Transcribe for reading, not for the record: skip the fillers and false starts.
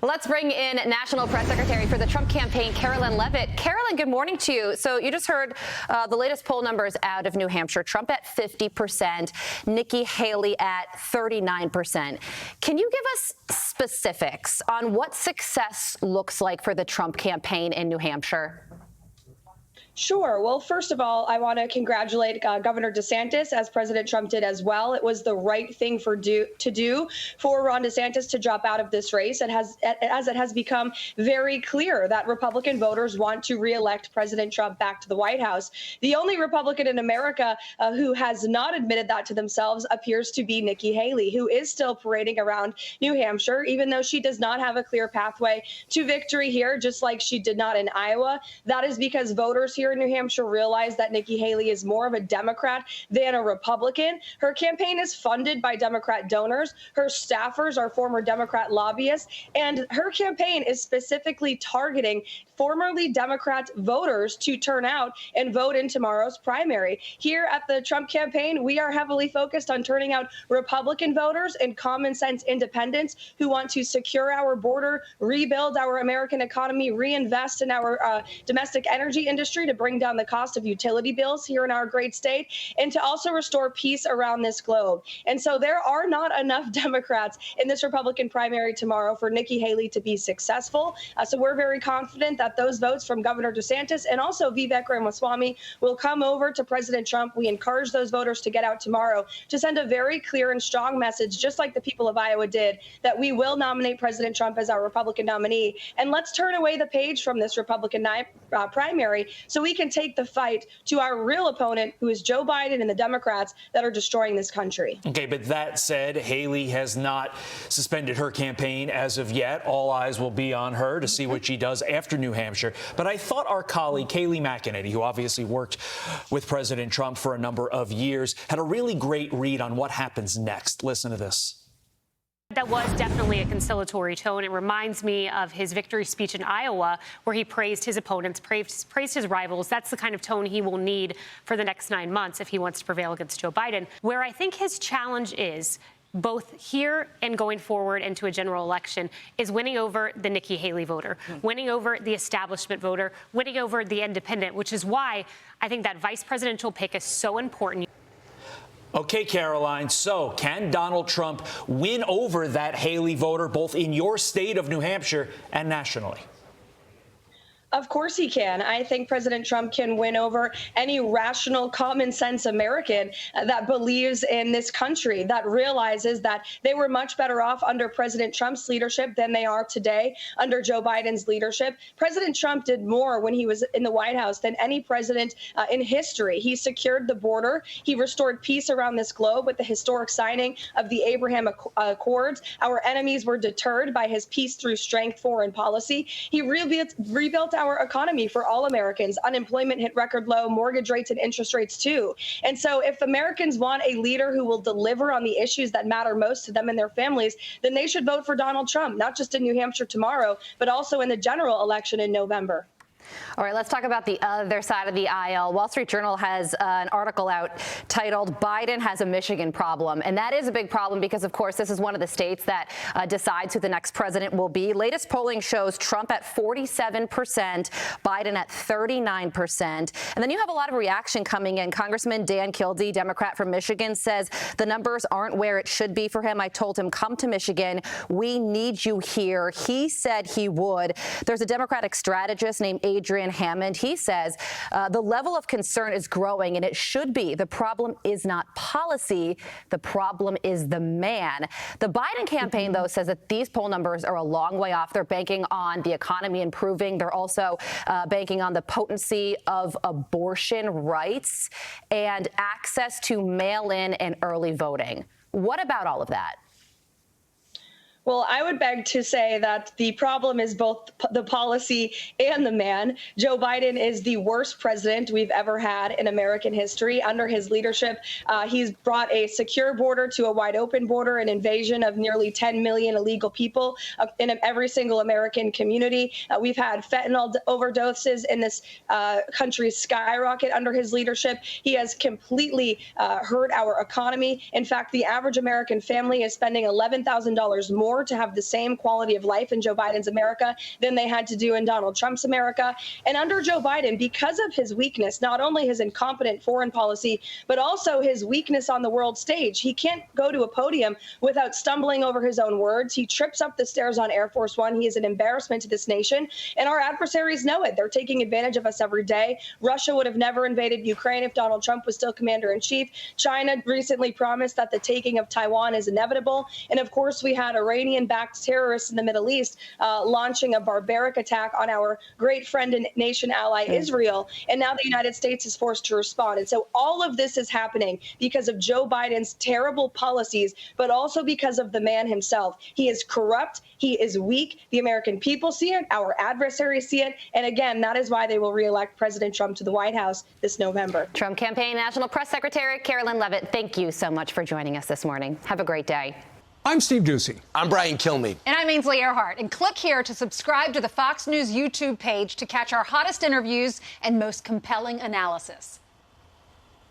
Let's bring in National Press Secretary for the Trump campaign, Karoline Leavitt. Karoline, good morning to you. So you just heard the latest poll numbers out of New Hampshire. Trump at 50%, Nikki Haley at 39%. Can you give us specifics on what success looks like for the Trump campaign in New Hampshire? Sure. Well, first of all, I want to congratulate Governor DeSantis, as President Trump did as well. It was the right thing to do for Ron DeSantis to drop out of this race. As it has become very clear that Republican voters want to reelect President Trump back to the White House. The only Republican in America who has not admitted that to themselves appears to be Nikki Haley, who is still parading around New Hampshire, even though she does not have a clear pathway to victory here, just like she did not in Iowa. That is because voters here in New Hampshire realize that Nikki Haley is more of a Democrat than a Republican. Her campaign is funded by Democrat donors. Her staffers are former Democrat lobbyists, and her campaign is specifically targeting formerly Democrat voters to turn out and vote in tomorrow's primary. Here at the Trump campaign, we are heavily focused on turning out Republican voters and common sense independents who want to secure our border, rebuild our American economy, reinvest in our domestic energy industry to bring down the cost of utility bills here in our great state, and to also restore peace around this globe. And so there are not enough Democrats in this Republican primary tomorrow for Nikki Haley to be successful. So we're very confident that those votes from Governor DeSantis and also Vivek Ramaswamy will come over to President Trump. We encourage those voters to get out tomorrow to send a very clear and strong message, just like the people of Iowa did, that we will nominate President Trump as our Republican nominee. And let's turn away the page from this Republican primary so we can take the fight to our real opponent, who is Joe Biden and the Democrats that are destroying this country. Okay, but that said, Haley has not suspended her campaign as of yet. All eyes will be on her to see what she does after New Hampshire. But I thought our colleague, Kayleigh McEnany, who obviously worked with President Trump for a number of years, had a really great read on what happens next. Listen to this. That was definitely a conciliatory tone. It reminds me of his victory speech in Iowa, where he praised his opponents, praised his rivals. That's the kind of tone he will need for the next 9 months if he wants to prevail against Joe Biden. Where I think his challenge is, both here and going forward into a general election, is winning over the Nikki Haley voter, winning over the establishment voter, winning over the independent, which is why I think that vice presidential pick is so important. Okay, Karoline, so can Donald Trump win over that Haley voter, both in your state of New Hampshire and nationally? Of course he can. I think President Trump can win over any rational, common sense American that believes in this country, that realizes that they were much better off under President Trump's leadership than they are today under Joe Biden's leadership. President Trump did more when he was in the White House than any president in history. He secured the border. He restored peace around this globe with the historic signing of the Abraham Accords. Our enemies were deterred by his peace through strength foreign policy. He rebuilt our economy for all Americans. Unemployment hit record low, mortgage rates and interest rates too. And so if Americans want a leader who will deliver on the issues that matter most to them and their families, then they should vote for Donald Trump, not just in New Hampshire tomorrow, but also in the general election in November. All right, let's talk about the other side of the aisle. Wall Street Journal has an article out titled "Biden Has a Michigan Problem." And that is a big problem because, of course, this is one of the states that decides who the next president will be. Latest polling shows Trump at 47%, Biden at 39%. And then you have a lot of reaction coming in. Congressman Dan Kildee, Democrat from Michigan, says the numbers aren't where it should be for him. I told him, come to Michigan. We need you here. He said he would. There's a Democratic strategist named Adrian Hammond. He says the level of concern is growing, and it should be. The problem is not policy. The problem is the man. The Biden campaign, though, says that these poll numbers are a long way off. They're banking on the economy improving. They're also banking on the potency of abortion rights and access to mail-in and early voting. What about all of that? Well, I would beg to say that the problem is both the policy and the man. Joe Biden is the worst president we've ever had in American history. Under his leadership, he's brought a secure border to a wide open border, an invasion of nearly 10 million illegal people in every single American community. We've had fentanyl overdoses in this country skyrocket under his leadership. He has completely hurt our economy. In fact, the average American family is spending $11,000 more more to have the same quality of life in Joe Biden's America than they had to do in Donald Trump's America. And under Joe Biden, because of his weakness, not only his incompetent foreign policy, but also his weakness on the world stage, he can't go to a podium without stumbling over his own words. He trips up the stairs on Air Force One. He is an embarrassment to this nation, and our adversaries know it. They're taking advantage of us every day. Russia would have never invaded Ukraine if Donald Trump was still commander-in-chief. China recently promised that the taking of Taiwan is inevitable. And of course, we had Iranian-backed terrorists in the Middle East launching a barbaric attack on our great friend and nation ally, Israel. And now the United States is forced to respond. And so all of this is happening because of Joe Biden's terrible policies, but also because of the man himself. He is corrupt. He is weak. The American people see it. Our adversaries see it. And again, that is why they will reelect President Trump to the White House this November. Trump campaign National Press Secretary Karoline Leavitt, thank you so much for joining us this morning. Have a great day. I'm Steve Doocy. I'm Brian Kilmeade. And I'm Ainsley Earhart. And click here to subscribe to the Fox News YouTube page to catch our hottest interviews and most compelling analysis.